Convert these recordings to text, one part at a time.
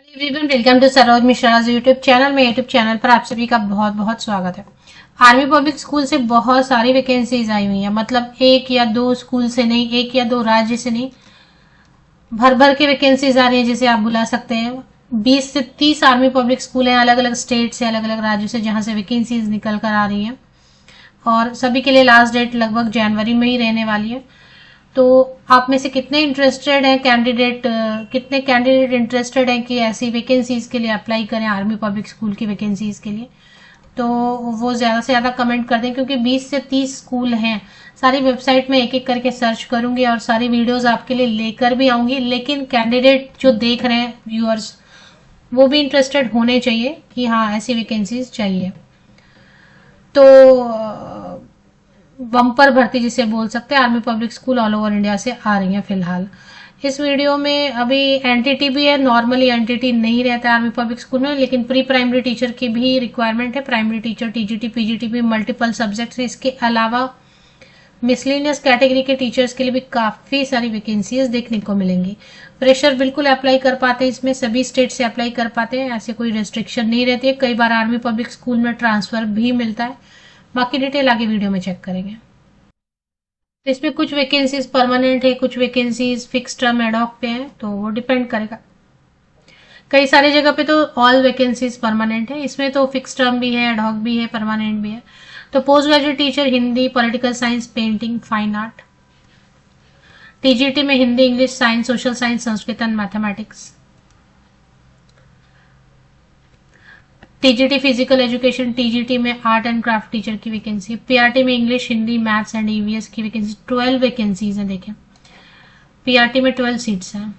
Everyone welcome to Saroj Mishra YouTube channel में। YouTube channel पर आप सभी का बहुत बहुत स्वागत है। आर्मी पब्लिक स्कूल से बहुत सारी वैकेंसीज आई हुई हैं, मतलब एक या दो स्कूल से नहीं, एक या दो राज्य से नहीं, भर भर के वैकेंसीज आ रही है जिसे आप बुला सकते हैं। 20 से 30 आर्मी पब्लिक स्कूल हैं अलग अलग स्टेट से, अलग अलग राज्यों से, जहां से वैकेंसीज निकल कर आ रही हैं और सभी के लिए लास्ट डेट लगभग जनवरी में ही रहने वाली है। तो आप में से कितने इंटरेस्टेड हैं कैंडिडेट, कितने कैंडिडेट इंटरेस्टेड हैं कि ऐसी वैकेंसीज के लिए अप्लाई करें, आर्मी पब्लिक स्कूल की वैकेंसीज के लिए? तो वो ज़्यादा से ज़्यादा कमेंट कर दें, क्योंकि 20 से 30 स्कूल हैं। सारी वेबसाइट में एक एक करके सर्च करूंगी और सारी वीडियोस आपके लिए लेकर भी आऊंगी, लेकिन कैंडिडेट जो देख रहे हैं व्यूअर्स, वो भी इंटरेस्टेड होने चाहिए कि हाँ ऐसी वैकेंसीज चाहिए। तो बम्पर भर्ती जिसे बोल सकते हैं, army public school all over India से आ रही है फिलहाल। इस वीडियो में अभी एनटीटी भी है, नॉर्मली एनटीटी नहीं रहता है आर्मी पब्लिक स्कूल में, लेकिन प्री प्राइमरी टीचर की भी रिक्वायरमेंट है। प्राइमरी टीचर, टीजीटी, पीजीटी भी मल्टीपल सब्जेक्ट्स है। इसके अलावा मिसलिनियस कैटेगरी के टीचर्स के लिए भी काफी सारी वैकेंसीज देखने को मिलेंगी। प्रेशर बिल्कुल अप्लाई कर पाते हैं, इसमें सभी स्टेट से अप्लाई कर पाते हैं, ऐसे कोई रेस्ट्रिक्शन नहीं रहती है। कई बार आर्मी पब्लिक स्कूल में ट्रांसफर भी मिलता है। बाकी डिटेल आगे वीडियो में चेक करेंगे। तो इसमें कुछ वैकेंसीज परमानेंट है, कुछ वैकेंसीज फिक्स टर्म एडॉक पे है, तो वो डिपेंड करेगा। कई सारी जगह पे तो ऑल वैकेंसीज परमानेंट है, इसमें तो फिक्स टर्म भी है, एडॉक भी है, परमानेंट भी है। तो post graduate teacher Hindi, political science, painting, fine art. TGT में Hindi, English, science, social science, Sanskrit and mathematics. TGT physical education, TGT में आर्ट एंड क्राफ्ट टीचर की वैकेंसी। पीआरटी में English, Hindi, maths and EVS की वैकेंसी। 12 वैकेंसीज हैं। देखें, PRT में 12 seats हैं।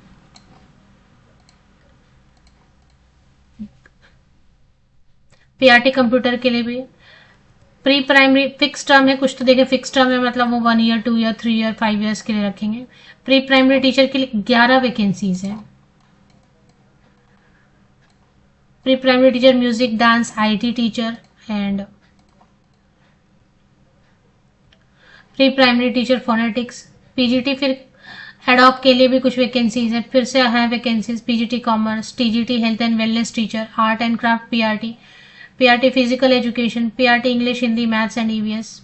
PRT computer के लिए भी। प्री प्राइमरी फिक्स टर्म है, कुछ तो देखें फिक्स टर्म है, मतलब वो 1 ईयर, 2 ईयर, 3 ईयर, 5 ईयर्स के लिए रखेंगे। प्री प्राइमरी टीचर के लिए 11 वैकेंसीज है। Pre primary teacher music, dance, IT teacher and pre primary teacher phonetics. PGT फिर एडॉक के लिए भी कुछ वैकेंसीज है, फिर से है vacancies. PGT commerce, TGT health and wellness teacher, art and craft PRT, PRT physical education, PRT English, Hindi, maths and EVS,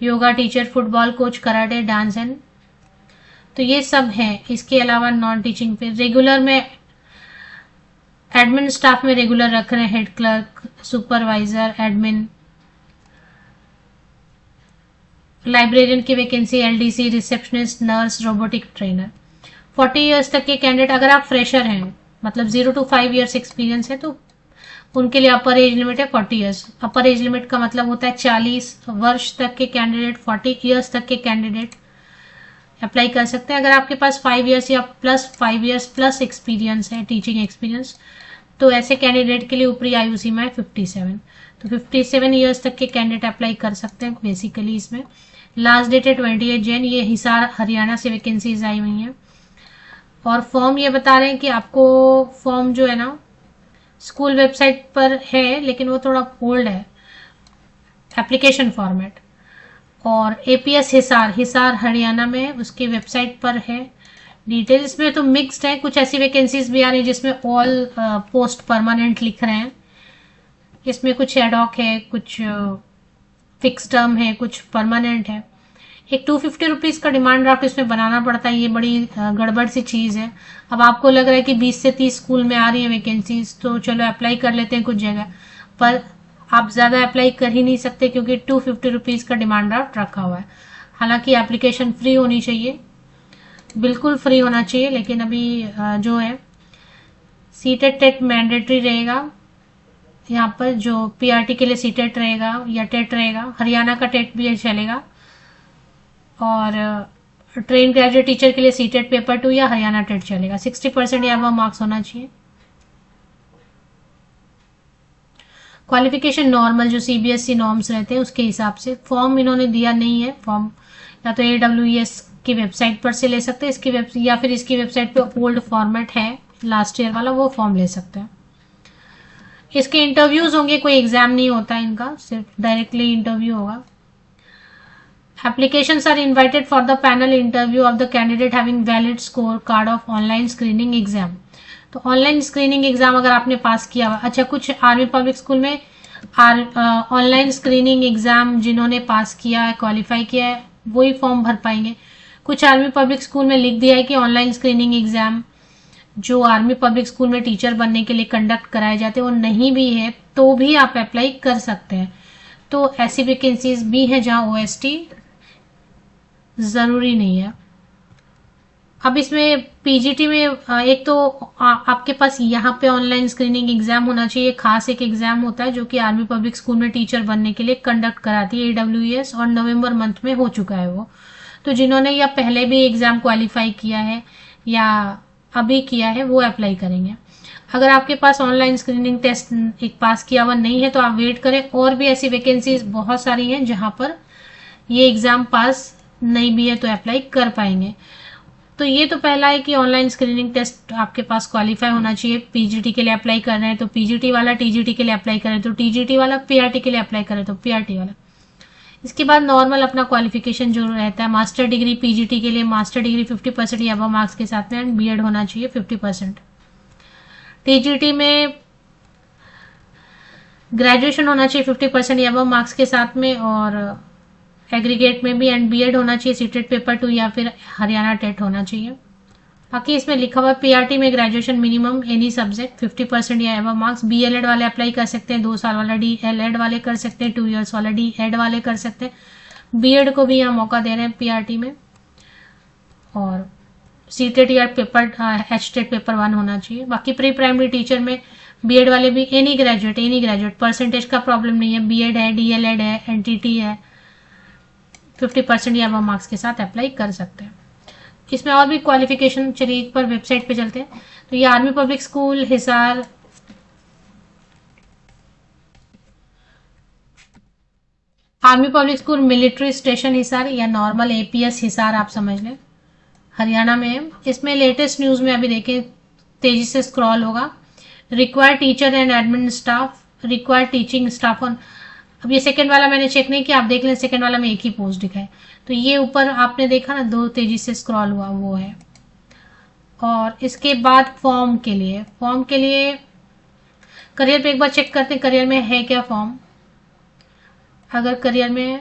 yoga teacher, football coach, karate, dance and, तो ये सब है। इसके अलावा नॉन टीचिंग पे रेगुलर में, एडमिन स्टाफ में regular रख रहे हैं head clerk, supervisor, admin, librarian की vacancy, LDC, receptionist, nurse, robotic trainer. 40 years तक के कैंडिडेट, अगर आप फ्रेशर हैं, मतलब 0 to 5 इयर्स एक्सपीरियंस है, तो उनके लिए अपर एज लिमिट है 40 इयर्स। अपर एज लिमिट का मतलब होता है 40 वर्ष तक के कैंडिडेट, 40 इयर्स तक के कैंडिडेट अप्लाई कर सकते हैं। अगर आपके पास 5 इयर्स या प्लस 5 इयर्स प्लस एक्सपीरियंस है, टीचिंग एक्सपीरियंस, तो ऐसे कैंडिडेट के लिए ऊपरी आयु सीमा है 57। तो 57 इयर्स तक के कैंडिडेट अप्लाई कर सकते हैं बेसिकली। इसमें लास्ट डेट है 28 जैन। ये हिसार हरियाणा से वैकेंसीज आई हुई हैं। और फॉर्म ये बता रहे हैं कि आपको फॉर्म जो है ना स्कूल वेबसाइट पर है, लेकिन वो थोड़ा ओल्ड है एप्लीकेशन फॉर्मेट, और एपीएस हिसार, हिसार हरियाणा में उसकी वेबसाइट पर है डिटेल। इसमें तो मिक्स्ड है, कुछ ऐसी वैकेंसीज भी आ रही है जिसमें ऑल पोस्ट परमानेंट लिख रहे हैं। इसमें कुछ एडॉक है, कुछ फिक्स टर्म है, कुछ परमानेंट है। एक 250 रुपीज का डिमांड ड्राफ्ट इसमें बनाना पड़ता है, ये बड़ी गड़बड़ सी चीज है। अब आपको लग रहा है कि 20 से 30 स्कूल में आ रही है वैकेंसीज, तो चलो अप्लाई कर लेते हैं कुछ जगह, पर आप ज्यादा अप्लाई कर ही नहीं सकते क्योंकि 250 रुपीज का डिमांड ड्राफ्ट रखा हुआ है। हालांकि एप्लीकेशन फ्री होनी चाहिए, बिल्कुल फ्री होना चाहिए, लेकिन अभी जो है सीटेट टेट मैंडेटरी रहेगा। यहाँ पर जो पीआरटी के लिए सीटेट रहेगा या टेट रहेगा, हरियाणा का टेट भी चलेगा, और ट्रेन ग्रेजुएट टीचर के लिए सीटेट पेपर 2 या हरियाणा टेट चलेगा। 60% या अबव मार्क्स होना चाहिए। क्वालिफिकेशन नॉर्मल जो सीबीएसई नॉर्म्स रहते हैं उसके हिसाब से। फॉर्म इन्होंने दिया नहीं है, फॉर्म या तो AWES की वेबसाइट पर से ले सकते हैं, इसकी वेबसाइट या फिर इसकी वेबसाइट पे ओल्ड फॉर्मेट है लास्ट ईयर वाला, वो फॉर्म ले सकते हैं। इसके इंटरव्यूज होंगे, कोई एग्जाम नहीं होता है इनका, सिर्फ डायरेक्टली इंटरव्यू होगा। Applications are invited for the panel interview of the candidate having valid score card of online screening exam। तो ऑनलाइन स्क्रीनिंग एग्जाम अगर आपने पास किया हुआ, अच्छा कुछ आर्मी पब्लिक स्कूल में ऑनलाइन स्क्रीनिंग एग्जाम जिन्होंने पास किया है, क्वालिफाई किया है, वही फॉर्म भर पाएंगे। कुछ आर्मी पब्लिक स्कूल में लिख दिया है कि ऑनलाइन स्क्रीनिंग एग्जाम जो आर्मी पब्लिक स्कूल में टीचर बनने के लिए कंडक्ट कराए जाते हैं वो नहीं भी है तो भी आप अप्लाई कर सकते हैं। तो ऐसी वैकेंसीज भी हैं जहां ओएसटी जरूरी नहीं है। अब इसमें पीजीटी में एक तो आपके पास यहाँ पे ऑनलाइन स्क्रीनिंग एग्जाम होना चाहिए। खास एक एग्जाम होता है जो कि आर्मी पब्लिक स्कूल में टीचर बनने के लिए कंडक्ट कराती है AWS, और नवंबर मंथ में हो चुका है वो। तो जिन्होंने या पहले भी एग्जाम क्वालिफाई किया है या अभी किया है वो अप्लाई करेंगे। अगर आपके पास ऑनलाइन स्क्रीनिंग टेस्ट एक पास किया हुआ नहीं है तो आप वेट करें, और भी ऐसी वैकेंसीज बहुत सारी हैं जहां पर ये एग्जाम पास नहीं भी है तो अप्लाई कर पाएंगे। तो ये तो पहला है कि ऑनलाइन स्क्रीनिंग टेस्ट आपके पास क्वालिफाई होना चाहिए। पीजीटी के लिए अप्लाई कर रहे हैं तो पीजीटी वाला, टीजीटी के लिए अप्लाई करें तो टीजीटी वाला, पीआरटी के लिए अप्लाई करें तो पीआरटी वाला। इसके बाद नॉर्मल अपना क्वालिफिकेशन जो रहता है, मास्टर डिग्री पीजीटी के लिए मास्टर डिग्री 50% या अबव मार्क्स के साथ में, एंड बीएड होना चाहिए 50%। टीजीटी में ग्रेजुएशन होना चाहिए 50% या अबव मार्क्स के साथ में, और एग्रीगेट में भी एंड बीएड होना चाहिए, सीटेट पेपर 2 या फिर हरियाणा टेट होना चाहिए। बाकी इसमें लिखा हुआ पीआरटी में ग्रेजुएशन मिनिमम एनी सब्जेक्ट 50% या अबव मार्क्स। बीएलएड वाले अप्लाई कर सकते हैं, 2 साल वाला डीएलएड वाले कर सकते हैं, 2 इयर्स वाला डीएड वाले कर सकते हैं। बीएड को भी यहाँ मौका दे रहे हैं पीआरटी में। और सीटेट या पेपर एचटेट पेपर 1 होना चाहिए। बाकी प्री प्राइमरी टीचर में बीएड वाले भी एनी ग्रेजुएट, परसेंटेज का प्रॉब्लम नहीं है, बीएड है, डीएलएड है, एनटीटी है, 50% या अबव मार्क्स के साथ अप्लाई कर सकते हैं। इसमें और भी क्वालिफिकेशन, चलिए एक पर वेबसाइट पे चलते हैं। तो ये army public school Hisar, army public school military station Hisar या नॉर्मल एपीएस हिसार आप समझ लें, हरियाणा में है। इसमें लेटेस्ट न्यूज में अभी देखें, तेजी से स्क्रॉल होगा। Required teacher and admin staff, required teaching staff on. अब ये सेकंड वाला मैंने चेक नहीं किया, आप देख लें, सेकंड वाला में एक ही पोस्ट दिखा है। तो ये ऊपर आपने देखा ना 2 तेजी से स्क्रॉल हुआ, वो है। और इसके बाद फॉर्म के लिए करियर पे एक बार चेक करते हैं करियर में है क्या फॉर्म। अगर करियर में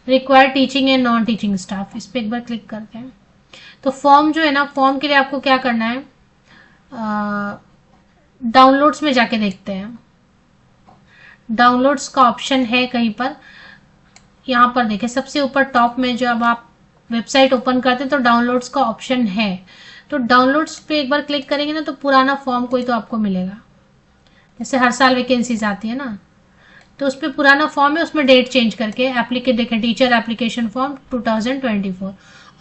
required teaching and non teaching staff, इस पर एक बार क्लिक करते हैं। तो फॉर्म जो है ना, फॉर्म के लिए आपको क्या करना है, डाउनलोड्स में जाके देखते हैं। डाउनलोड्स का ऑप्शन है कहीं पर, यहाँ पर देखें सबसे ऊपर टॉप में, जब आप वेबसाइट ओपन करते हैं तो डाउनलोड्स का ऑप्शन है। तो डाउनलोड्स पे एक बार क्लिक करेंगे ना तो पुराना फॉर्म कोई तो आपको मिलेगा। जैसे हर साल वैकेंसीज आती है ना, तो उस पर पुराना फॉर्म है, उसमें डेट चेंज करके एप्लीकेट देखें, टीचर एप्लीकेशन फॉर्म 2024,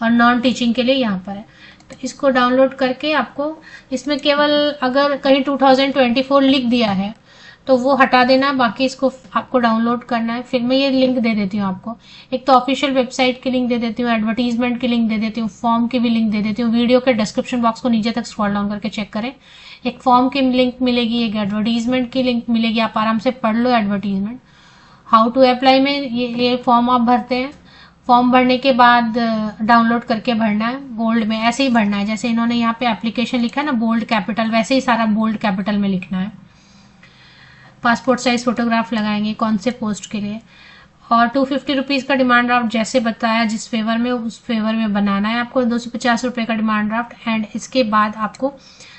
और नॉन टीचिंग के लिए यहाँ पर है। तो इसको डाउनलोड करके आपको इसमें केवल अगर कहीं 2024 लिख दिया है तो वो हटा देना है, बाकी इसको आपको डाउनलोड करना है। फिर मैं ये लिंक दे देती हूँ आपको, एक तो ऑफिशियल वेबसाइट की लिंक दे देती हूँ, एडवर्टीजमेंट की लिंक दे देती हूँ, फॉर्म की भी लिंक दे देती हूँ। वीडियो के डिस्क्रिप्शन बॉक्स को नीचे तक स्क्रॉल डाउन करके चेक करें, एक फॉर्म की लिंक मिलेगी, एक एडवर्टीजमेंट की लिंक मिलेगी, आप आराम से पढ़ लो एडवर्टीजमेंट। हाउ टू अप्लाई में ये फॉर्म आप भरते हैं, फॉर्म भरने के बाद डाउनलोड करके भरना है, बोल्ड में ऐसे ही भरना है जैसे इन्होंने यहाँ पे एप्लीकेशन लिखा है ना बोल्ड कैपिटल, वैसे ही सारा बोल्ड कैपिटल में लिखना है। पासपोर्ट साइज फोटोग्राफ लगाएंगे कौन से पोस्ट के लिए, और 250 रुपीज़ का डिमांड ड्राफ्ट जैसे बताया जिस फेवर में उस फेवर में बनाना है आपको, 250 रुपये का डिमांड ड्राफ्ट। एंड इसके बाद आपको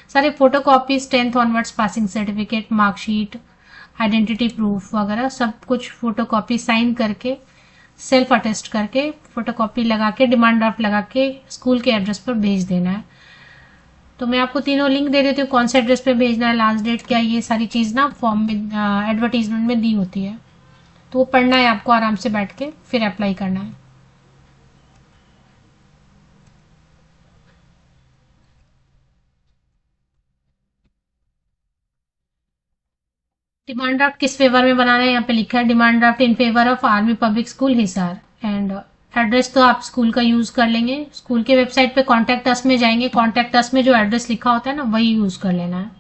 सारे photo copies 10th onwards, passing certificate, marksheet, identity proof वगैरह सब कुछ फोटो कॉपी साइन करके, सेल्फ अटेस्ट करके, फोटो कॉपी लगा के, डिमांड ड्राफ्ट लगा के स्कूल के एड्रेस पर भेज देना है। तो मैं आपको तीनों लिंक दे देती हूँ, कौन से एड्रेस पे भेजना है, लास्ट डेट क्या, ये सारी चीज़ ना फॉर्म में एडवर्टीजमेंट में दी होती है। तो वो पढ़ना है आपको आराम से बैठ के, फिर अप्लाई करना है। डिमांड ड्राफ्ट किस फेवर में बनाना है, यहाँ पे लिखा है demand draft in favour of army public school Hisar. And address तो आप स्कूल का यूज कर लेंगे, स्कूल के वेबसाइट पे कॉन्टैक्ट अस में जाएंगे, कॉन्टैक्ट अस में जो एड्रेस लिखा होता है ना वही यूज कर लेना है।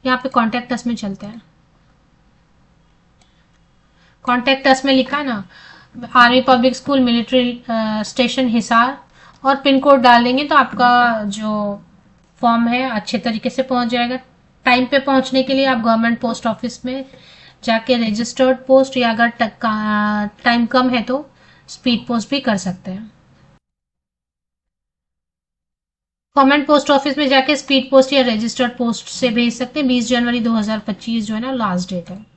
यहाँ पे कॉन्टैक्ट अस में चलते हैं। कॉन्टैक्ट अस में लिखा है ना army public school military station Hisar, और पिन कोड डाल देंगे तो आपका जो फॉर्म है अच्छे तरीके से पहुंच जाएगा। टाइम पे पहुंचने के लिए आप गवर्नमेंट पोस्ट ऑफिस में जाके रजिस्टर्ड पोस्ट, या अगर टाइम कम है तो स्पीड पोस्ट भी कर सकते हैं। गवर्नमेंट पोस्ट ऑफिस में जाके स्पीड पोस्ट या रजिस्टर्ड पोस्ट से भेज सकते हैं। 20 जनवरी 2025 जो है ना लास्ट डेट है।